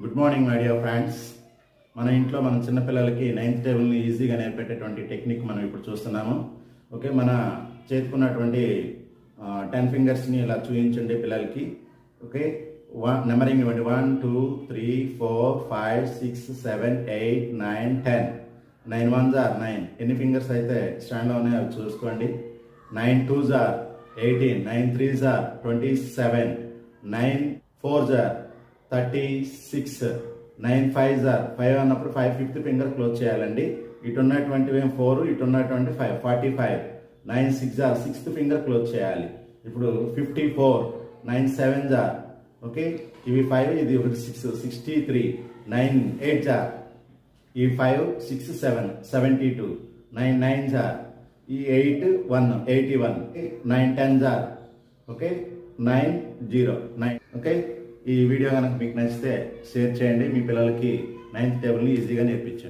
Good morning my dear friends. మన ఇంట్లో మన చిన్నపిల్లలకి నైన్త్ టేబుల్ని ఈజీగా నేర్పెట్టేటువంటి టెక్నిక్ మనం ఇప్పుడు చూస్తున్నాము. ఓకే, మన చేతుకున్నటువంటి 10 ఫింగర్స్ని ఇలా చూపించండి పిల్లలకి. ఓకే, నెంబరింగ్ ఇవ్వండి. 1 2 3 4 5 6 7 8 9 10. 9 1s are 9. ఎన్ని ఫింగర్స్ అయితే స్టాండ్లో ఉన్నాయో అవి చూసుకోండి. 9 2s are 18. 9 3s are 27. 9 4s are 36. 9 5s are 5 అన్నప్పుడు 5 ఫిఫ్త్ ఫింగర్ క్లోజ్ చేయాలండి. ఇటు ఉన్నటువంటివి 4, ఇటు ఉన్నటువంటి 5 45. 9 6s are 6th finger close చేయాలి. ఇప్పుడు 54. 9 7s are ఓకే, ఇవి 5, ఇది ఒకటి 6 63. 9 8s are ఈ 5 6 7 72. 9 9s are ఈ 8 1 81. 9 10s are ఓకే 9 0 9. ఓకే, ఈ వీడియో కనుక మీకు నచ్చితే షేర్ చేయండి. మీ పిల్లలకి 9th టేబుల్ని ఈజీగా నేర్పించండి.